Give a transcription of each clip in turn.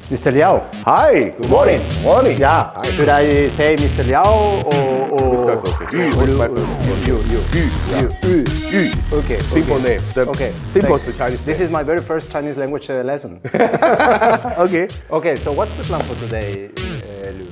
Mr. Liao. Hi, good morning. Morning. Yeah. Hi. Should I say Mr. Liao or Mr. Okay. What's my favorite? You. Okay. Simple name. Okay. Simple Thanks. is the Chinese This name. is my very first Chinese language lesson. Okay. Okay, so what's the plan for today, Liu?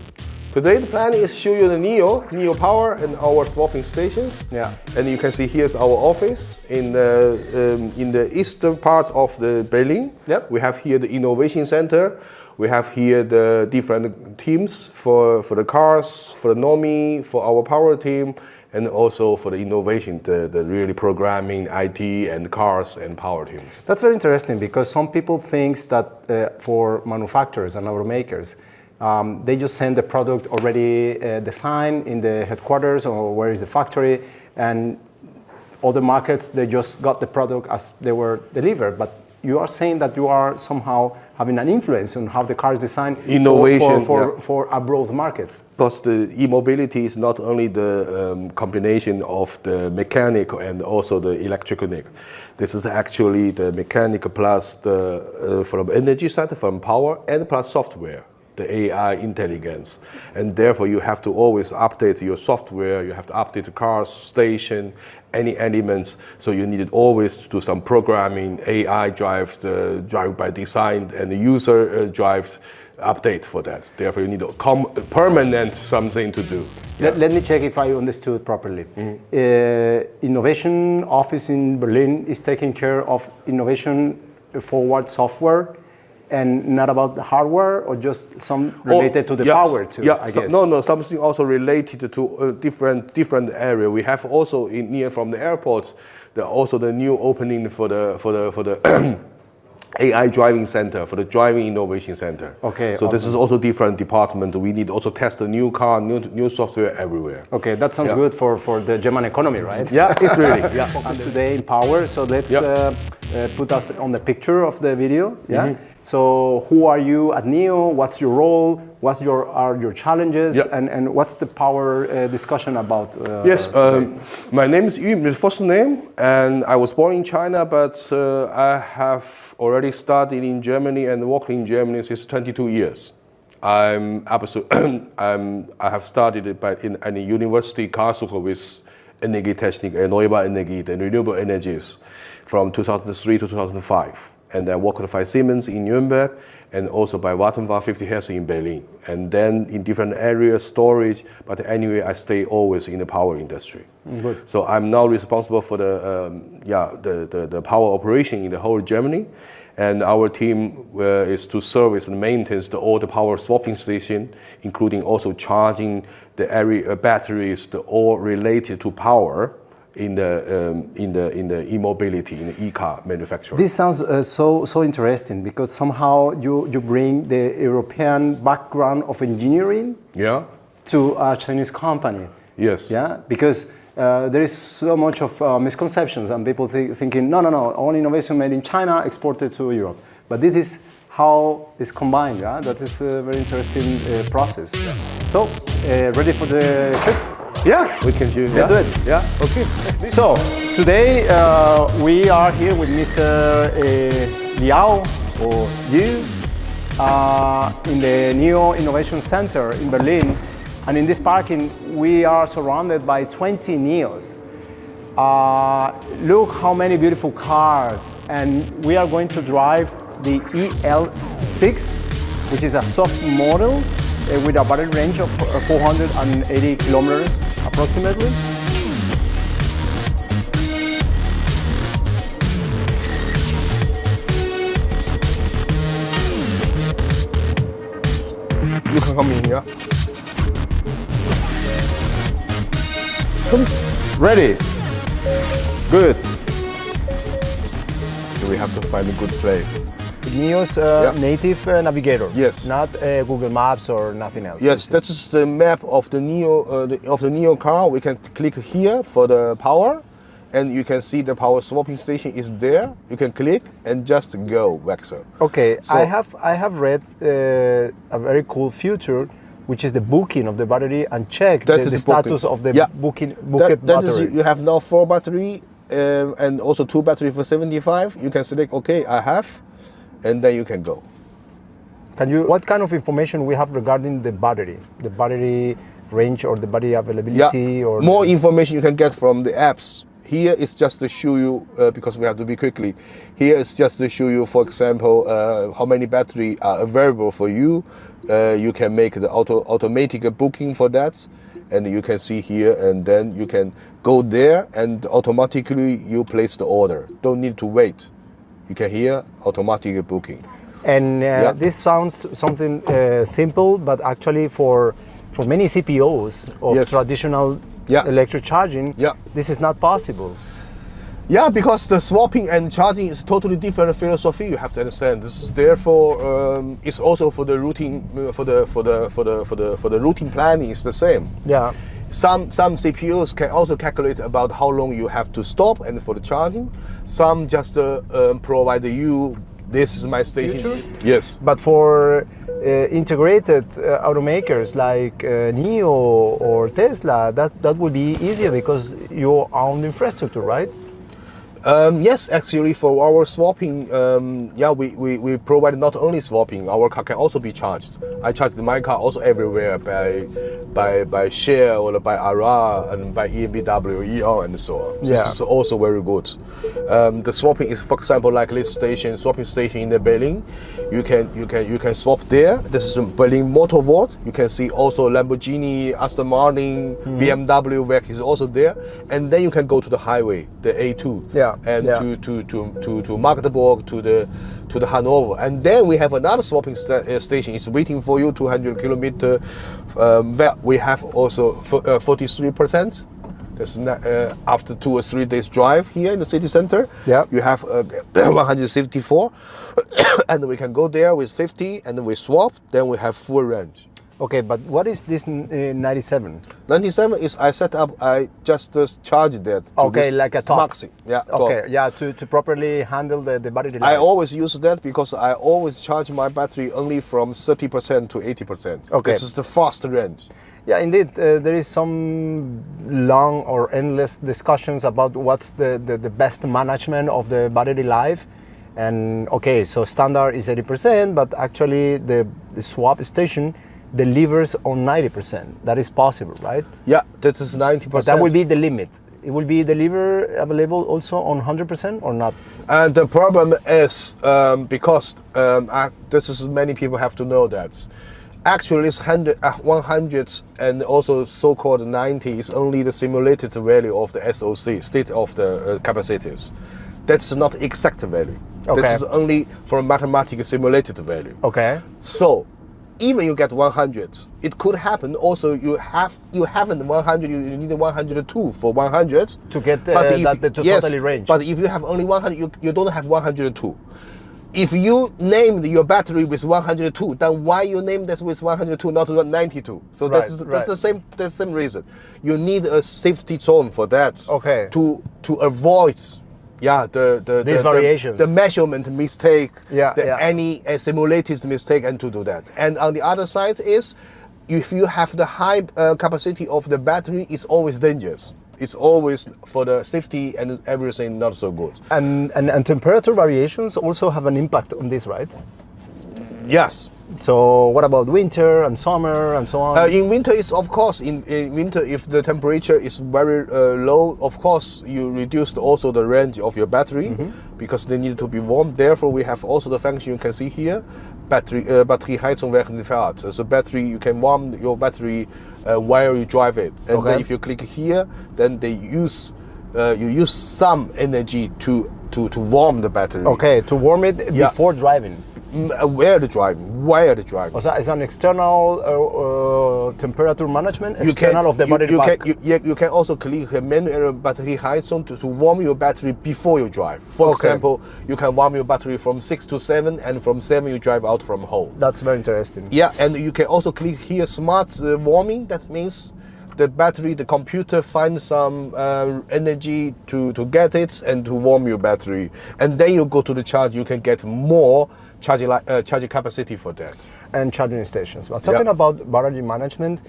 Today the plan is show you the NIO Power and our swapping stations. Yeah. And you can see here's our office in the eastern part of the Berlin. Yep. We have here the innovation center. We have here the different teams for the cars, for the NOMI, for our power team, and also for the innovation, the really programming, IT, and cars and power teams. That's very interesting because some people think that for manufacturers and automakers, they just send the product already designed in the headquarters or where is the factory, and other markets, they just got the product as they were delivered. But you are saying that you are somehow having an influence on how the car is designed Innovation, for abroad markets. Because the e-mobility is not only the combination of the mechanical and also the electronic. This is actually the mechanical plus the from energy side, from power, and plus software, the AI intelligence. And therefore you have to always update your software, you have to update the car station, any elements, so you need always to do some programming, AI drive by design, and the user drive update for that. Therefore you need a permanent something to do. Let me check if I understood properly. Innovation office in Berlin is taking care of innovation forward software and not about the hardware, or just some related to the power too, I guess? No, something also related to different area. We have also near from the airport, also the new opening for the AI driving center, for the driving innovation center. Okay. So this is also different department. We need also test a new car, new software everywhere. Okay, that sounds good for the German economy, right? Yeah, it's really. Yeah. Focus today in power, so let's put us on the picture of the video. Yeah. Mm-hmm. So who are you at NIO? What's your role? What are your challenges? Yeah. And what's the power discussion about? Yes, my name is Yu, my first name, and I was born in China, but I have already studied in Germany and worked in Germany since 22 years. I have studied in a university Karlsruhe with Energietechnik, erneuerbare Energie, the renewable energies, from 2003 to 2005. And I worked for Siemens in Nuremberg, and also by Vattenfall 50 Hertz in Berlin. And then in different areas, storage, but anyway, I stay always in the power industry. Good. So I'm now responsible for the power operation in the whole Germany. And our team is to service and maintain all the power swapping station, including also charging the area batteries, all related to power in the e-mobility, in the e-car manufacturing. This sounds so interesting because somehow you bring the European background of engineering to a Chinese company. Yes. Yeah, because there is so much of misconceptions and people thinking, no, all innovation made in China exported to Europe. But this is how it's combined. Yeah, that is a very interesting process. Yeah. So, ready for the trip? Yeah, we can do it. Let's do it. Yeah, okay. So, today we are here with Mr. Liao, or Liu, in the NIO Innovation Center in Berlin. And in this parking, we are surrounded by 20 NIOs. Look how many beautiful cars. And we are going to drive the EL6, which is a soft model with a battery range of 480 kilometers approximately. You can come in here. Ready? Good. So we have to find a good place. NIO's native navigator. Yes. Not Google Maps or nothing else. Yes, that is the map of the NIO car. We can click here for the power, and you can see the power swapping station is there. You can click and just go, Vexer. Okay, So, I have read a very cool feature, which is the booking of the battery and check the status of the booked battery. You have now 4 battery and also 2 battery for 75. You can select, okay, I have, and then you can go. What kind of information we have regarding the battery range or the battery availability? Or more information you can get from the apps. Here is just to show you, because we have to be quickly, here is just to show you, for example, how many battery are available for you. You can make the automatic booking for that, and you can see here, and then you can go there and automatically you place the order. Don't need to wait. You can hear automatic booking. And this sounds something simple, but actually for many CPOs of traditional electric charging, this is not possible. Yeah, because the swapping and charging is totally different philosophy. You have to understand. This is therefore it's also for the routing for the routing planning is the same. Yeah. Some CPUs can also calculate about how long you have to stop and for the charging. Some just provide you, this is my station. Yes. But for integrated automakers like NIO or Tesla, that would be easier because you own infrastructure, right? Yes, actually, for our swapping, we provide not only swapping. Our car can also be charged. I charge my car also everywhere by Share or by Ara and by EMBW, EO, and so on. This is also very good. The swapping is, for example, like this swapping station in the Berlin. You can swap there. This is Berlin Motor Vault. You can see also Lamborghini, Aston Martin, BMW work is also there, and then you can go to the highway, the A2. To Magdeburg, to the Hanover, and then we have another swapping station. It's waiting for you 200 kilometer. Where we have also 43%. That's after 2 or 3 days drive here in the city center. You have 154, and we can go there with 50, and then we swap. Then we have full range. Okay, but what is this 97? 97 is I set up, I just charged that. Okay, like a top. Maxi. To properly handle the battery life. I always use that because I always charge my battery only from 30% to 80%. Okay. This is the fast range. Yeah, indeed. There is some long or endless discussions about what's the best management of the battery life. And okay, so standard is 80%, but actually the swap station delivers on 90%. That is possible, right? Yeah, that is 90%. But that will be the limit. It will be available also on 100% or not? And the problem is because this is many people have to know that. Actually, it's 100 and also so-called 90 is only the simulated value of the SOC, state of the capacities. That's not exact value. Okay. This is only for a mathematical simulated value. Okay. So, even you get 100, it could happen also you haven't 100, you need 102 for 100 to get the totally range. But if you have only 100, you don't have 102. If you named your battery with 102, then why you name this with 102, not 92? So that's the same reason. You need a safety zone for that. Okay. To avoid these variations, the measurement mistake, any simulated mistake, and to do that. And on the other side is, if you have the high capacity of the battery, it's always dangerous. It's always for the safety and everything not so good. And temperature variations also have an impact on this, right? Yes. So what about winter and summer and so on? In winter, it's of course in winter if the temperature is very low, of course you reduce also the range of your battery because they need to be warm. Therefore, we have also the function you can see here, Batterieheizung. So battery, you can warm your battery while you drive it, and then if you click here, then they use you use some energy to warm the battery. Okay, to warm it before driving. While the driving. So it's an external temperature management, external of the battery pack. You can also click manual Batterieheizung to warm your battery before you drive. For example, you can warm your battery from 6 to 7, and from 7 you drive out from home. That's very interesting. Yeah, and you can also click here smart warming. That means the battery, the computer finds some energy to get it and to warm your battery. And then you go to the charge, you can get more charging capacity for that. And charging stations. Well, talking about battery management,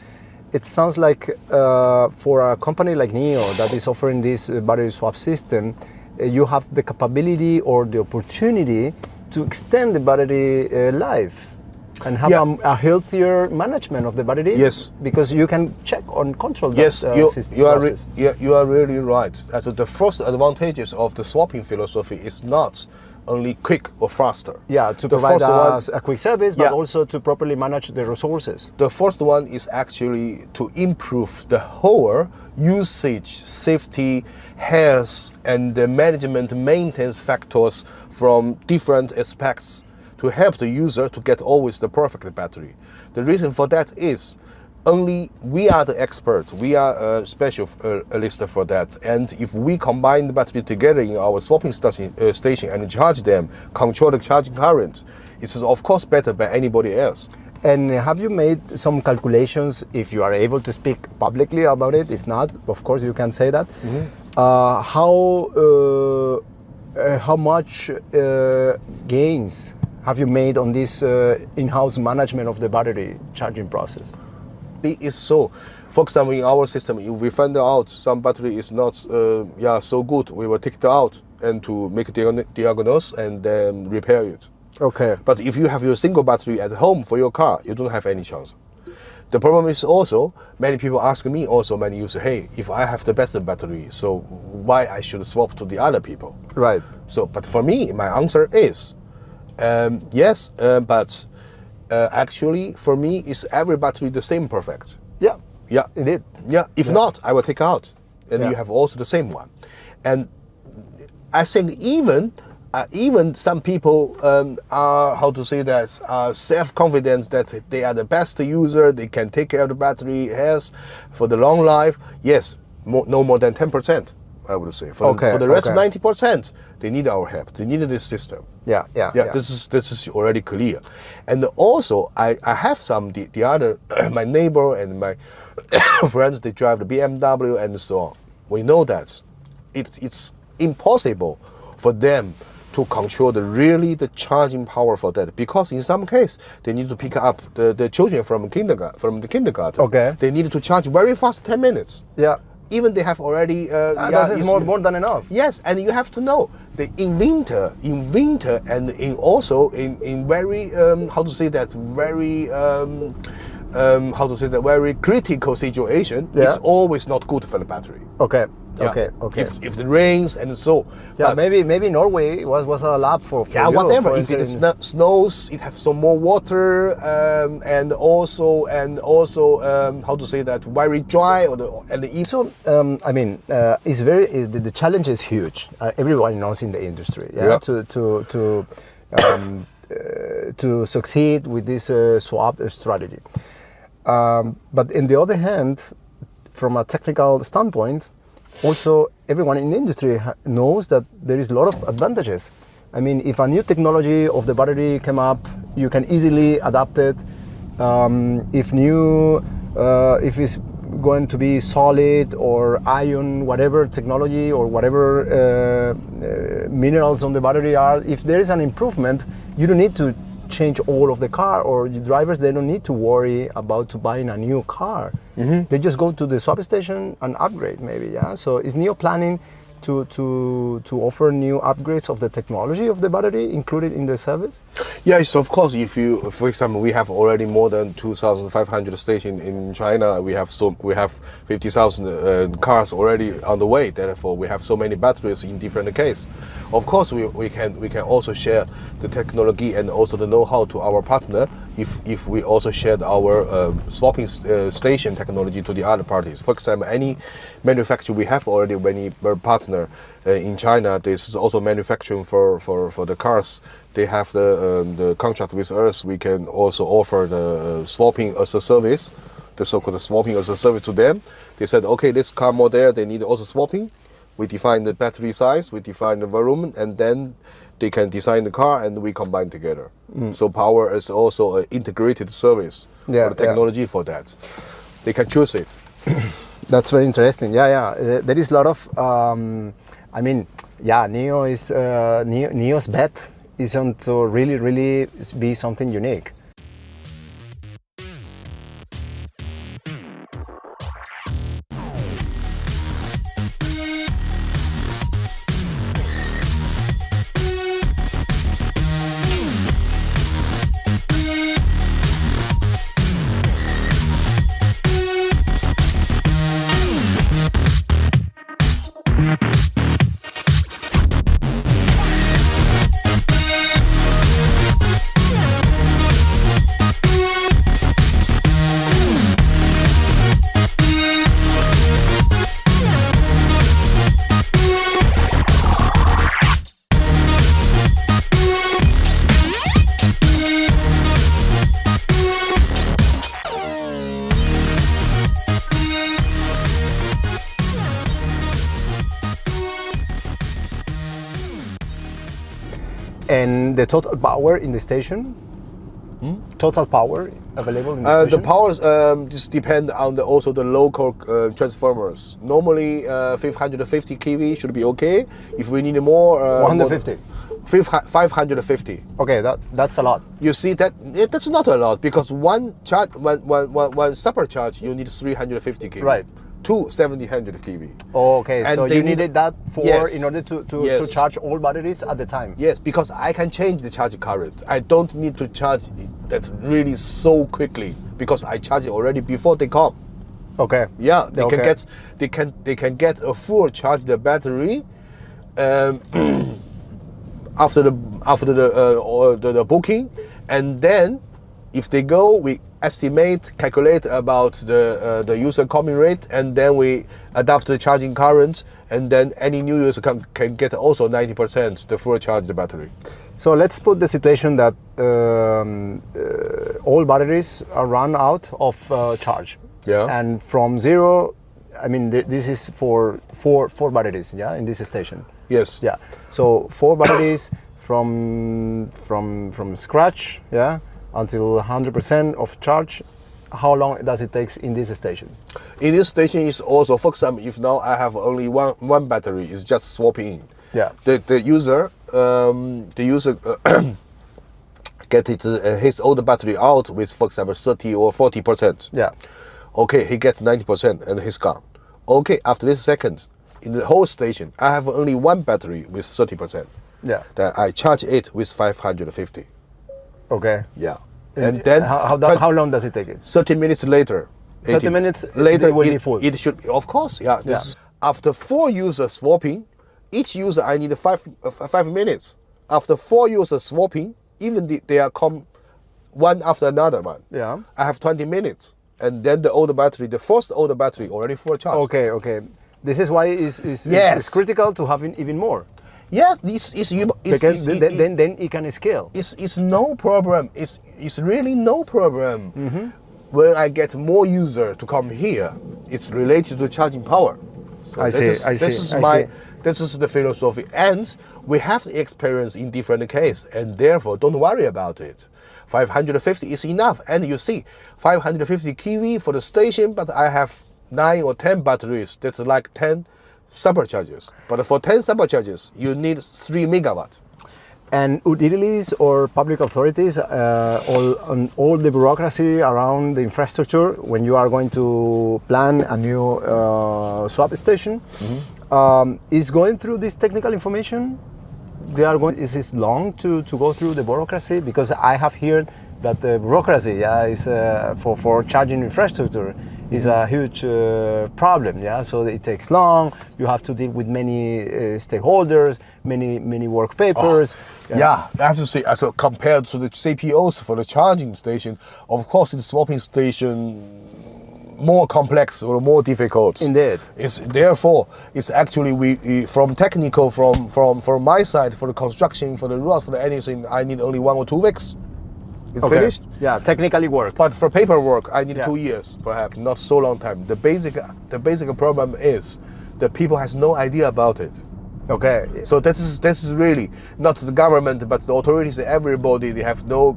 it sounds like for a company like NIO that is offering this battery swap system, you have the capability or the opportunity to extend the battery life. and have a healthier management of the battery. Yes. Because you can check and control that Yes, process. you are really right. As the first advantages of the swapping philosophy is not only quick or faster. Yeah, to the provide first a quick service, but also to properly manage the resources. The first one is actually to improve the whole usage, safety, health, and the management maintenance factors from different aspects to help the user to get always the perfect battery. The reason for that is only we are the experts. We are a specialist for that. And if we combine the battery together in our swapping station and charge them, control the charging current, it's of course better than anybody else. And have you made some calculations, if you are able to speak publicly about it? If not, of course you can say that. How much gains have you made on this in-house management of the battery charging process? It is so. For example, in our system, if we find out some battery is not so good, we will take it out and to make a diagnose and then repair it. Okay. But if you have your single battery at home for your car, you don't have any chance. The problem is also, many people ask me also, many users, hey, if I have the best battery, so why I should swap to the other people? Right. So, but for me, my answer is, yes, but actually, for me, is every battery the same perfect? Yeah. Yeah. Indeed. Yeah. If not, I will take out, and you have also the same one. And I think even some people are, how to say that, are self-confident that they are the best user, they can take care of the battery health for the long life. Yes, no more than 10%, I would say. For the rest 90%, they need our help. They need this system. Yeah. This is already clear. And also, I have some, the other, my neighbor and my friends, they drive the BMW and so on. We know that it's impossible for them to control the charging power for that, because in some case they need to pick up the children from the kindergarten. Okay. They need to charge very fast, 10 minutes. Yeah. Even they have already. That is more than enough. Yes, and you have to know that in winter, and in very very critical situation, it's always not good for the battery. Okay. Yeah. Okay. If it rains and so. Yeah, maybe Norway was a lab for whatever. For if it snows, it has some more water, and also very dry So it's the challenge is huge. Everyone knows in the industry. To succeed with this swap strategy. But on the other hand, from a technical standpoint, also everyone in the industry knows that there is a lot of advantages. I mean, if a new technology of the battery came up, you can easily adapt it. If it's going to be solid or ion, whatever technology or whatever minerals on the battery are, if there is an improvement, you don't need to change all of the car, or the drivers, they don't need to worry about buying a new car. They just go to the swap station and upgrade maybe. So is NIO planning to offer new upgrades of the technology of the battery included in the service? Yes, of course. If you, for example, we have already more than 2,500 stations in China. We have 50,000 cars already on the way. Therefore, we have so many batteries in different cases. Of course, we can also share the technology and also the know-how to our partner. If we also shared our swapping station technology to the other parties. For example, any manufacturer we have already many partner in China. This is also manufacturing for the cars. They have the contract with us. We can also offer the swapping as a service, the so-called swapping as a service to them. They said, okay, this car model, they need also swapping. We define the battery size, we define the volume, and then they can design the car and we combine together. So power is also an integrated service for the technology for that. They can choose it. That's very interesting. There is a lot of, NIO's bet is on to really be something unique. And the total power in the station? Total power available in the station? The powers just depend on also the local transformers. Normally, 550 kV should be okay. If we need more, 150. 550. Okay, that's a lot. You see that's not a lot because one charge, one supercharge, you need 350 kV. Right. Two 700 kV. Oh, okay, And so they you need- needed that for Yes. in order to Yes. charge all batteries at the time. Yes, because I can change the charge current. I don't need to charge that really so quickly because I charge it already before they come. Okay. Yeah, they Okay. can get a full charge the battery after the booking, and then if they go, we calculate about the user coming rate, and then we adapt the charging current, and then any new user can get also 90% the full charge the battery. So let's put the situation that all batteries are run out of charge. Yeah. And from zero, I mean, this is for four batteries, yeah, in this station. Yes. Yeah. So 4 batteries from scratch, yeah, until 100% of charge. How long does it take in this station? In this station is also, for example, if now I have only one battery, it's just swapping in. Yeah. The user get his old battery out with, for example, 30 or 40%. Yeah. Okay, he gets 90% and he's gone. Okay, after this second, in the whole station, I have only one battery with 30%. Yeah. Then I charge it with 550. Okay. Yeah. And then how long does it take it? 30 minutes later. 30 minutes later it will be full. It should, of course, yeah. After 4 users swapping, each user I need 5 minutes. After 4 users swapping, even they are come one after another one. Yeah. I have 20 minutes, and then the first older battery already full charge. Okay. This is why it's Yes. critical to have even more. Yes, because then it can scale. It's no problem. It's really no problem. Mm-hmm. When I get more user to come here, it's related to charging power. So I see. This is the philosophy, and we have the experience in different case, and therefore don't worry about it. 550 is enough, and you see, 550 kV for the station, but I have 9 or 10 batteries. That's like 10 superchargers. But for 10 superchargers, you need 3 megawatt. And utilities or public authorities, all the bureaucracy around the infrastructure, when you are going to plan a new swap station, is going through this technical information. Is it long to go through the bureaucracy? Because I have heard that the bureaucracy, is for charging infrastructure is a huge problem. Yeah, so it takes long. You have to deal with many stakeholders, many work papers. Yeah, I have to say, so compared to the CPOs for the charging station, of course, the swapping station more complex or more difficult. Indeed. It's actually we from technical from my side for the construction for the rod for the anything I need only 1 or 2 weeks. It's finished. Yeah, technically work. But for paperwork, I need 2 years, perhaps not so long time. The basic problem is that people has no idea about it. Okay. So this is really not the government, but the authorities. Everybody they have no.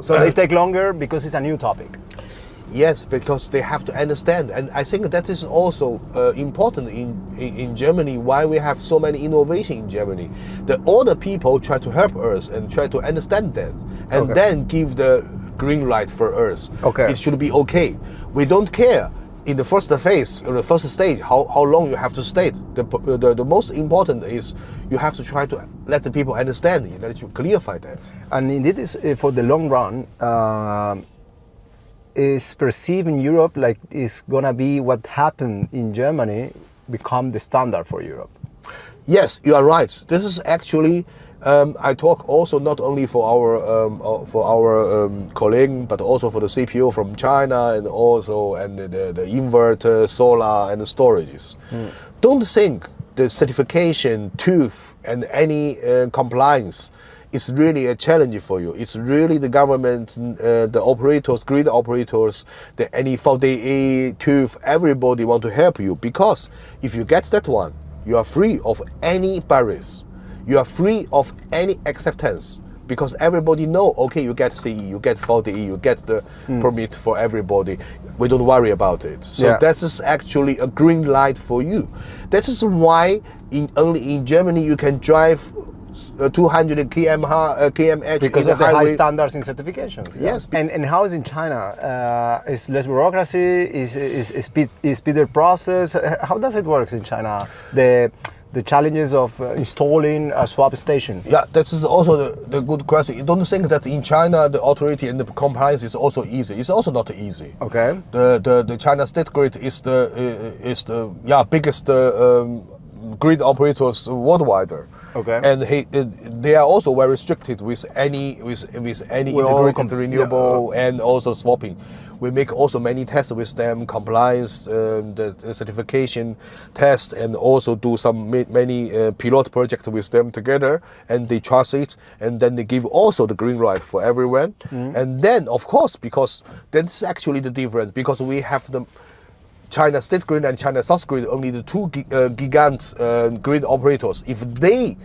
So they take longer because it's a new topic. Yes, because they have to understand, and I think that is also important in Germany. Why we have so many innovation in Germany? All the people try to help us and try to understand that, and then give the green light for us. Okay, it should be okay. We don't care in the first phase or the first stage how long you have to stay. The most important is you have to try to let the people understand. You need to clarify that. And indeed, is for the long run. Is perceived in Europe like it's gonna be what happened in Germany become the standard for Europe. Yes, you are right. This is actually I talk also not only for our colleague, but also for the CPO from China and the inverter, solar, and the storages. Don't think the certification, TÜV, and any compliance is really a challenge for you. It's really the government, the operators, grid operators, the any VDE, TÜV, everybody want to help you, because if you get that one, you are free of any barriers. you are free of any acceptance. Because everybody know, okay, you get CE, you get 40E, you get the permit for everybody. We don't worry about it. So that is actually a green light for you. That is why only in Germany you can drive 200 kmh because in of the highway. high standards in certifications. Yes. And how is in China? Is less bureaucracy? Is speeder process? How does it work in China? The challenges of installing a swap station. Yeah, that is also the good question. You don't think that in China the authority and the compliance is also easy. It's also not easy. Okay. The China State Grid is the biggest grid operators worldwide. Okay. And they are also very restricted with any integrated renewable and also swapping. We make also many tests with them, compliance, the certification test, and also do many pilot projects with them together, and they trust it, and then they give also the green light for everyone. And then, of course, because that's actually the difference, because we have the China State Grid and China South Grid, only the two gigant grid operators. If they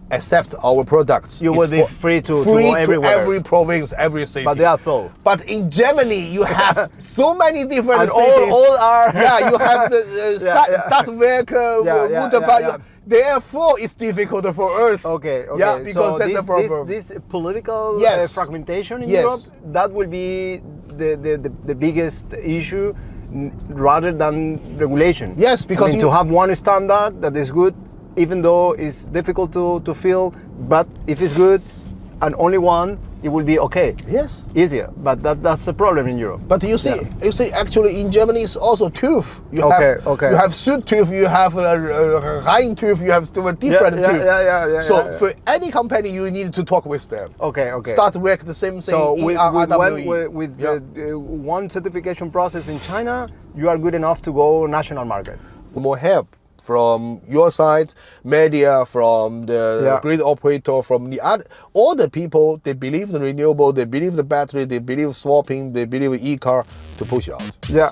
accept our products, you will be free to go everywhere. To every province, every city. But they are so. But in Germany, you have so many different and cities. all are. Yeah, you have the Stadtwerk, Wunderbar. Therefore, it's difficult for us. Okay. Yeah, because so that's the problem. This political fragmentation in Yes. Europe, that will be the biggest issue rather than regulation. Yes, because to have one standard that is good, even though it's difficult to feel, but if it's good and only one, it will be okay. Yes. Easier, but that's the problem in Europe. But you see, actually in Germany it's also TÜV. You have Südtüv, you have Rhein-TÜV, you have still a different TÜV. So for any company, you need to talk with them. Okay. Start work the same thing. So with the one certification process in China, you are good enough to go national market. More help from your side, media, from the grid operator, from the other, all the people, they believe in renewable, they believe the battery, they believe swapping, they believe e-car to push out. Yeah.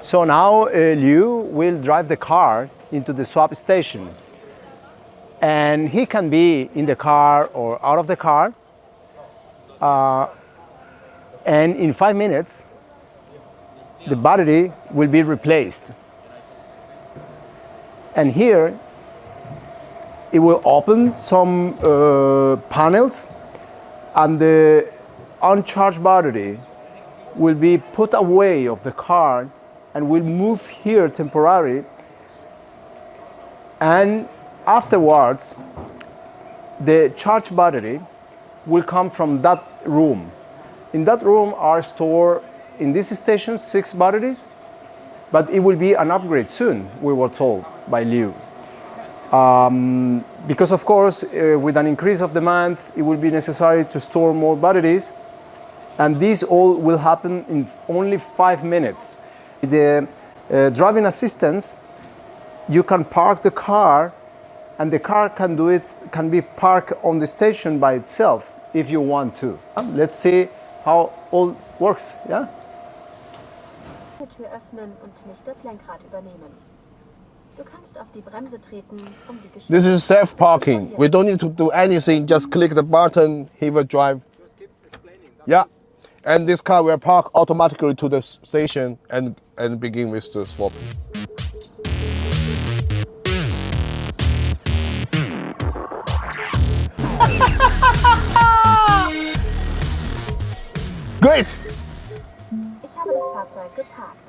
So now Liu will drive the car into the swap station, and he can be in the car or out of the car, and in 5 minutes the battery will be replaced. And here it will open some panels, and the uncharged battery will be put away of the car and will move here temporarily, and afterwards the charged battery will come from that room. In that room are stored in this station 6 batteries, but it will be an upgrade soon, we were told by Liu. Because of course with an increase of demand it will be necessary to store more batteries, and this all will happen in only 5 minutes. The driving assistance, you can park the car, and the car can be parked on the station by itself if you want to. Let's see how all works. Yeah. Tür öffnen und nicht das Lenkrad übernehmen. Du kannst auf die Bremse treten, die Geschwindigkeit. This is self-parking. We don't need to do anything. Just click the button. He will drive. Just keep explaining. Yeah. And this car will park automatically to the station and begin with the swap. Great! Ich habe das Fahrzeug geparkt.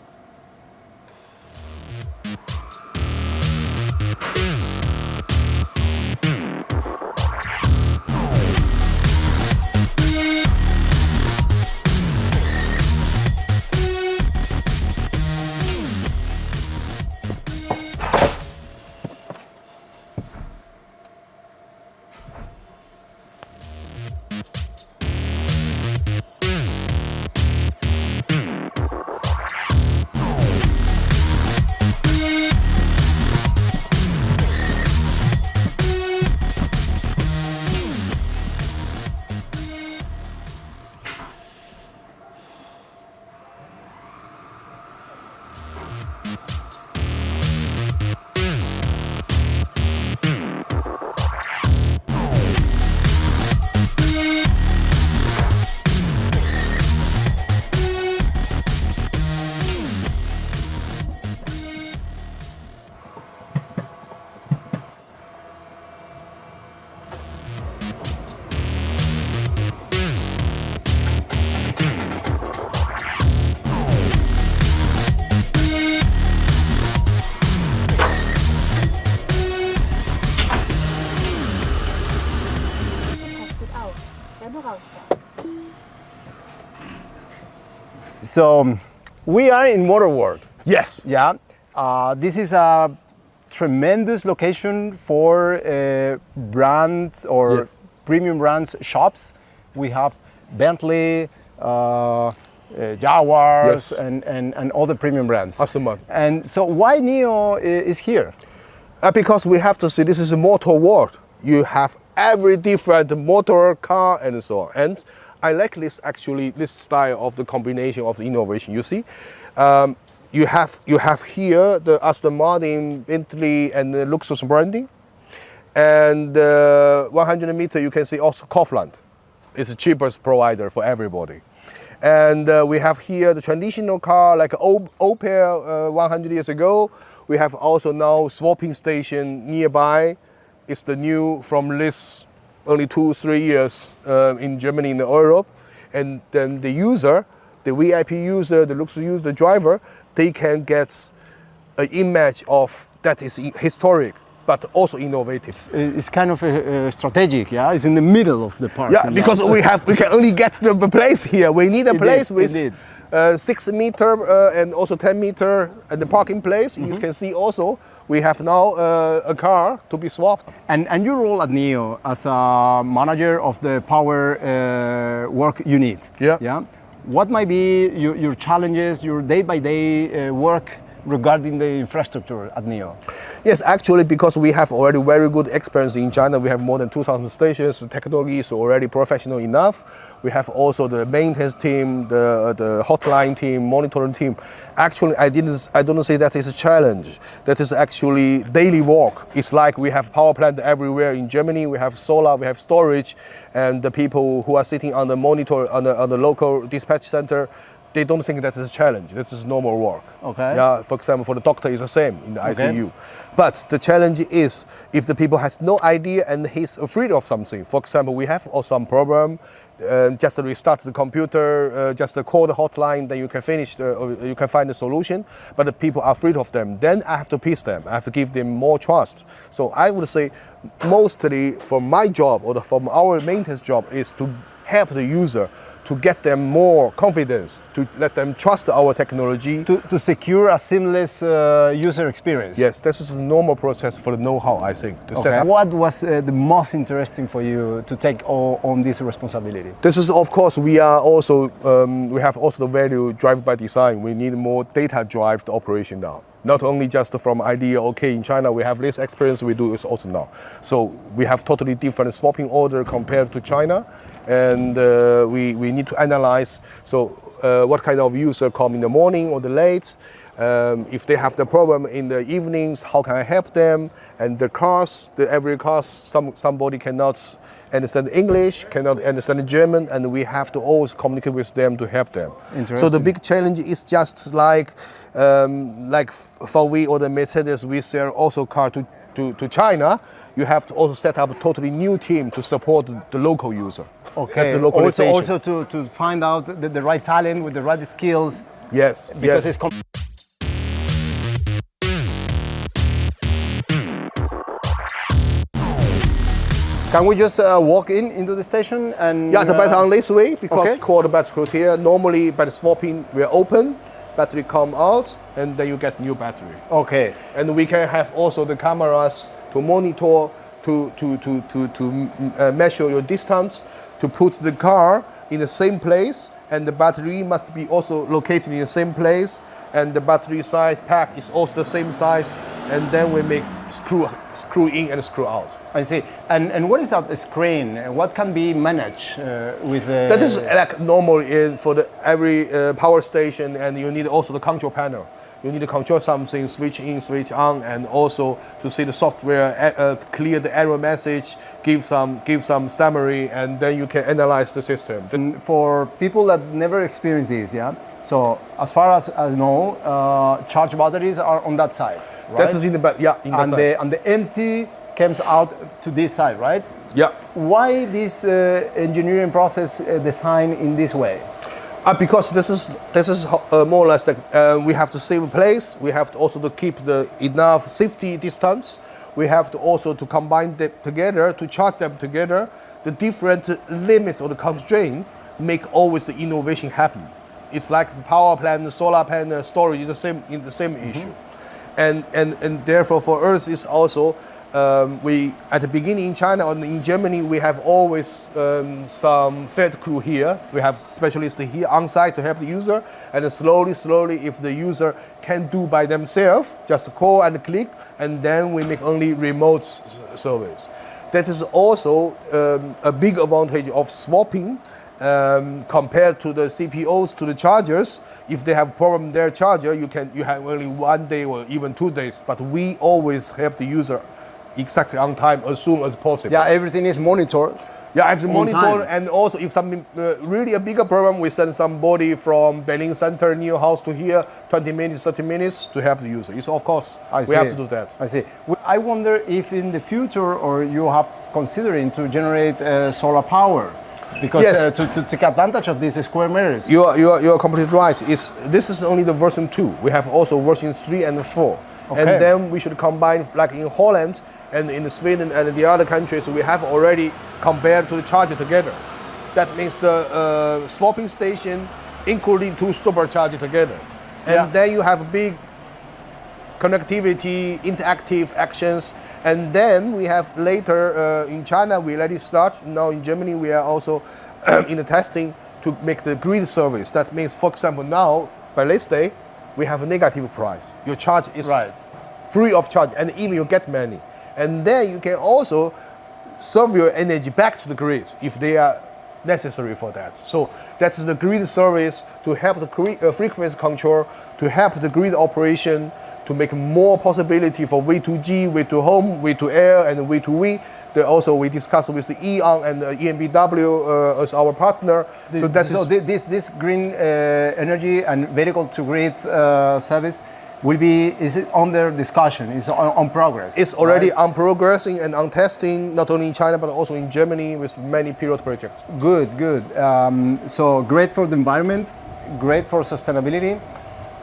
So we are in Motor World. Yes. Yeah. This is a tremendous location for brands or Yes. premium brands shops. We have Bentley, Jaguars, Yes. and all the premium brands. Awesome. And so why NIO is here? Because we have to see this is a motor world. You have every different motor, car, and so on. And I like this style of the combination of the innovation. You see, you have here the Aston Martin, Bentley, and the Luxus branding. And 100 meter, you can see also Kaufland. It's the cheapest provider for everybody. And we have here the traditional car like Opel 100 years ago. We have also now swapping station nearby. It's the new from this only 2-3 years in Germany and Europe. And then the user, the VIP user, the luxury user, the driver, they can get an image of that is historic, but also innovative. It's kind of strategic, yeah? It's in the middle of the park. Yeah, because we can only get the place here. We need a place with indeed. 6 meter and also 10 meter at the parking place. You can see also we have now a car to be swapped. And your role at NIO as a manager of the power work unit. Yeah. Yeah. What might be your challenges, your day-by-day work regarding the infrastructure at NIO? Yes, actually, because we have already very good experience in China, we have more than 2,000 stations. The technology is already professional enough. We have also the maintenance team, the hotline team, monitoring team. Actually, I don't say that is a challenge. That is actually daily work. It's like we have power plant everywhere in Germany. We have solar, we have storage, and the people who are sitting on the monitor on the local dispatch center, they don't think that is a challenge. This is normal work. Okay. Yeah. For example, for the doctor, it's the same in the ICU. But the challenge is if the people has no idea and he's afraid of something. For example, we have also some problem. Just to restart the computer, just to call the hotline, then you can you can find the solution. But the people are afraid of them. Then I have to piece them. I have to give them more trust. So I would say, mostly from my job or from our maintenance job is to help the user to get them more confidence, to let them trust our technology. To secure a seamless user experience. Yes, this is a normal process for the know-how, I think. Okay. What was the most interesting for you to take on this responsibility? This is, of course, we have also the value drive by design. We need more data drive the operation now. Not only just from idea, okay, in China we have this experience, we do this also now. So we have totally different swapping order compared to China. And we need to analyze, so what kind of user come in the morning or the late, if they have the problem in the evenings, how can I help them? And the cars, every car, somebody cannot understand English, cannot understand German, and we have to always communicate with them to help them. So the big challenge is just like VW or the Mercedes, we sell also car to China. You have to also set up a totally new team to support the local user. Okay. That's the localization. Also to find out the right talent with the right skills. Yes. Because yes. it's Can we just walk into the station and? Yeah, the battery on this way because okay. called the battery here. Normally, by the swapping, we are open. Battery come out, and then you get new battery. Okay. And we can have also the cameras to monitor, to measure your distance, to put the car in the same place, and the battery must be also located in the same place, and the battery size pack is also the same size, and then we make screw in and screw out. I see. And what is that screen? What can be managed with? That is like normal for every power station, and you need also the control panel. You need to control something, switch in, switch on, and also to see the software clear the error message, give some summary, and then you can analyze the system. And for people that never experience this, yeah. So as far as I know, charge batteries are on that side, right? That is in the back, yeah. In the side. And the empty comes out to this side, right? Yeah. Why this engineering process designed in this way? Because this is more or less like we have to save a place. We have to also to keep the enough safety distance. We have to also to combine them together, to charge them together. The different limits or the constraint make always the innovation happen. it's like power plant, solar panel, storage is the same issue. And therefore for us it's also, we at the beginning in China and in Germany we have always some field crew here. We have specialists here on site to help the user, and then slowly if the user can do by themselves, just call and click, and then we make only remote service. That is also a big advantage of swapping compared to the CPOs, to the chargers. If they have problem with their charger, you have only 1 day or even 2 days, but we always help the user exactly on time as soon as possible. Yeah, everything is monitored. Yeah, I have to monitor, time. and also if something really a bigger problem, we send somebody from Beijing Center, NIO house to here, 20 minutes, 30 minutes to help the user. It's of course, we have to do that. I see. I wonder if in the future, or you have considering to generate solar power, because Yes. To take advantage of these square meters. You are completely right. This is only the version 2. We have also versions 3 and 4. Okay. And then we should combine, like in Holland and in Sweden and the other countries, we have already compared to the charger together. That means the swapping station, including 2 superchargers together. And then you have big connectivity, interactive actions. And then we have later in China, we let it start. Now in Germany, we are also in the testing to make the grid service. That means, for example, now by this day, we have a negative price. Your charge is free of charge, and even you get money. And then you can also serve your energy back to the grid if they are necessary for that. So that is the grid service to help the frequency control, to help the grid operation, to make more possibility for V2G, V2Home, V2Air, and V2V. Also, we discussed with the E.ON and EnBW as our partner. This green energy and vehicle to grid service is it under discussion? Is on progress? It's already on progressing and on testing, not only in China but also in Germany with many pilot projects. Good. So great for the environment, great for sustainability,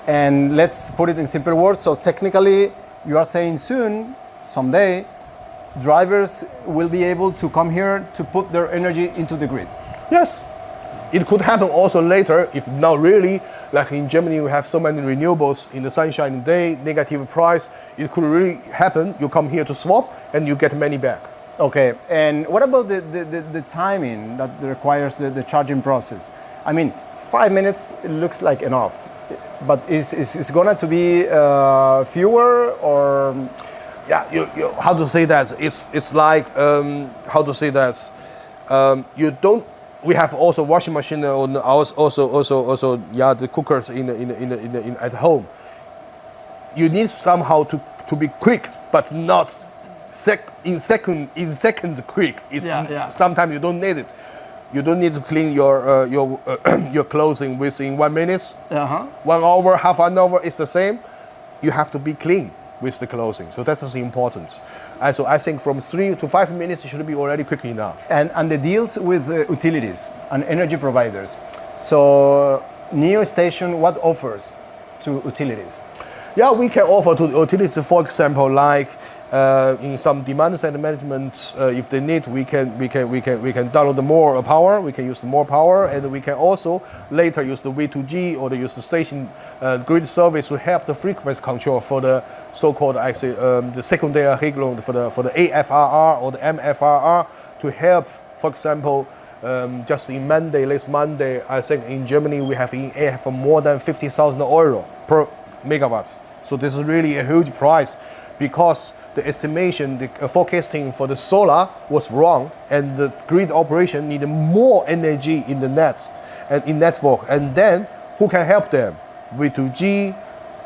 and let's put it in simple words. So technically, you are saying soon, someday, drivers will be able to come here to put their energy into the grid. Yes. It could happen also later if now really, like in Germany, we have so many renewables in the sunshine day, negative price. It could really happen. You come here to swap and you get money back. Okay, and what about the timing that requires the charging process? I mean, 5 minutes looks like enough, but is going to be fewer or? Yeah, how to say that? It's like how to say that? You don't. We have also washing machine on ours, also the cookers in at home. You need somehow to be quick, but not in seconds quick. Sometimes you don't need it. You don't need to clean your clothing within 1 minute. 1 hour, half an hour is the same. You have to be clean with the clothing. So that's important. And so I think from 3 to 5 minutes, it should be already quick enough. And the deals with utilities and energy providers. So NIO Station, what offers to utilities? Yeah, we can offer to utilities, for example, like in some demand center management, if they need, we can download more power. We can use more power, and we can also later use the V2G or use the station grid service to help the frequency control for the so-called the secondary Regelung for the AFRR or the MFRR to help, for example. Just in last Monday, I think in Germany we have more than 50,000 euro per megawatt. So this is really a huge price because the estimation, the forecasting for the solar was wrong, and the grid operation needed more energy in the net and in network. And then who can help them? V2G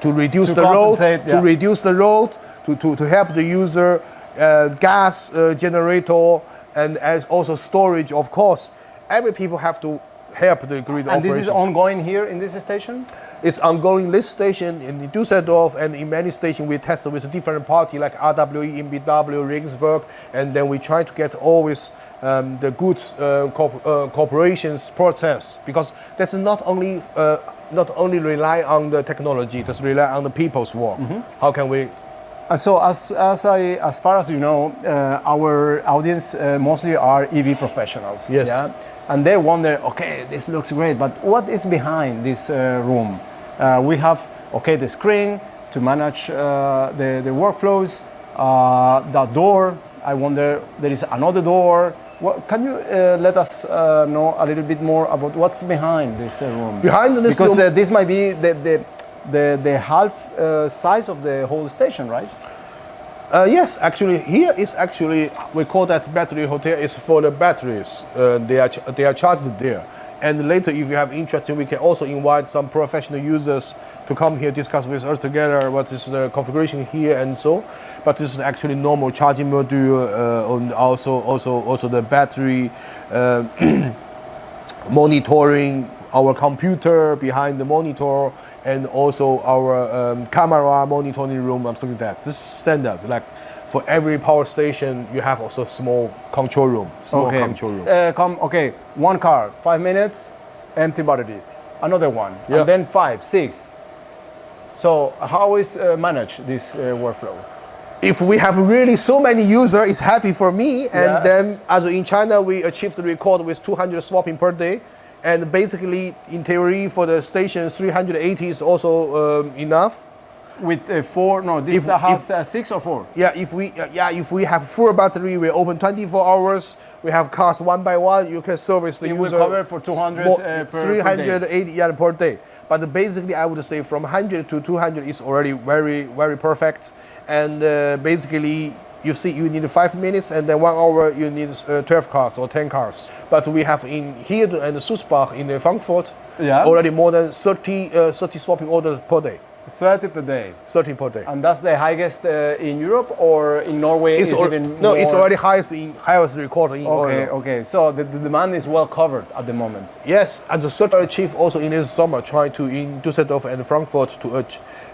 to reduce the load, to reduce the load, to help the user, gas generator, and as also storage, of course. Every people have to help the grid operation. And this is ongoing here in this station? It's ongoing in this station in Düsseldorf, and in many stations we tested with a different party like RWE, NBW, Regensburg, and then we try to get always the good corporations process, because that's not only rely on the technology, that's rely on the people's work. How can we So as far as you know, our audience mostly are EV professionals. Yes. Yeah? And they wonder, okay, this looks great, but what is behind this room? We have, okay, the screen to manage the workflows, the door. I wonder, there is another door. Can you let us know a little bit more about what's behind this room? Behind this because room, this might be the half size of the whole station, right? yes, actually, here is actually, we call that battery hotel. Is for the batteries. They are charged there. And later, if you have interest, we can also invite some professional users to come here, discuss with us together what is the configuration here and so. But this is actually normal charging module, and also the battery monitoring, our computer behind the monitor, and also our camera monitoring room, something like that. This is standard. Like for every power station, you have also a small control room. Control room. Okay, one car, 5 minutes, empty battery. Another one, Yeah. and then 5, 6. So how is managed this workflow? If we have really so many users, it's happy for me. Yeah. And then, as in China, we achieved the record with 200 swapping per day. And basically, in theory, for the station, 380 is also enough. With 4, no, this has 6 or 4? Yeah, if we have full battery, we open 24 hours. We have cars one by one. You can service the It user. will cover for 200 per 380 per day. But basically, I would say from 100 to 200 is already very, very perfect. And basically, you see, you need 5 minutes, and then 1 hour you need 12 cars or 10 cars. But we have in here and Sulzbach in Frankfurt already more than 30 swapping orders per day. 30 per day. 30 per day. And that's the highest in Europe, or in Norway It's even no, more? it's already highest record in Okay, Europe. okay. So the demand is well covered at the moment. Yes, and the third achieve also in this summer, trying to in Düsseldorf and Frankfurt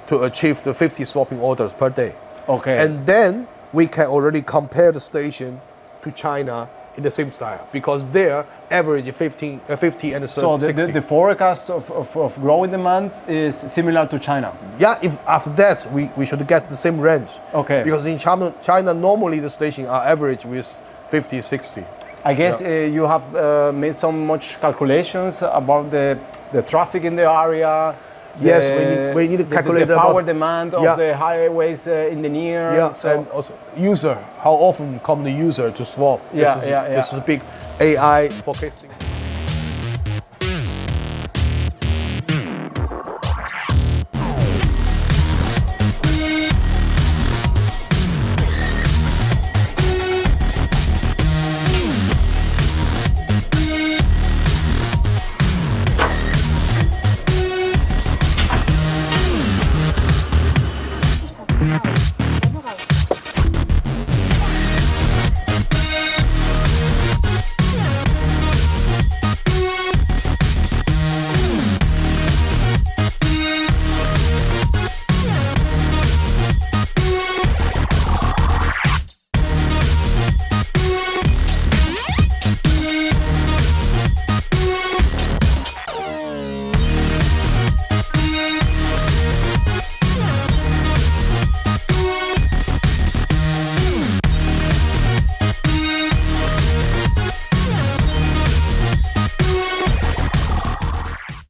to achieve the 50 swapping orders per day. Okay. And then we can already compare the station to China in the same style, because there average 50 and 30, so 60. the forecast of growing demand is similar to China. Yeah, if after that we should get the same range. Okay. Because in China normally the station are average with 50, 60. I guess you have made some much calculations about the traffic in the area. Yes, we need to calculate the power about, demand of the highways in the near. Yeah, so. and also user, how often come the user to swap? Yeah, This is a big AI forecasting.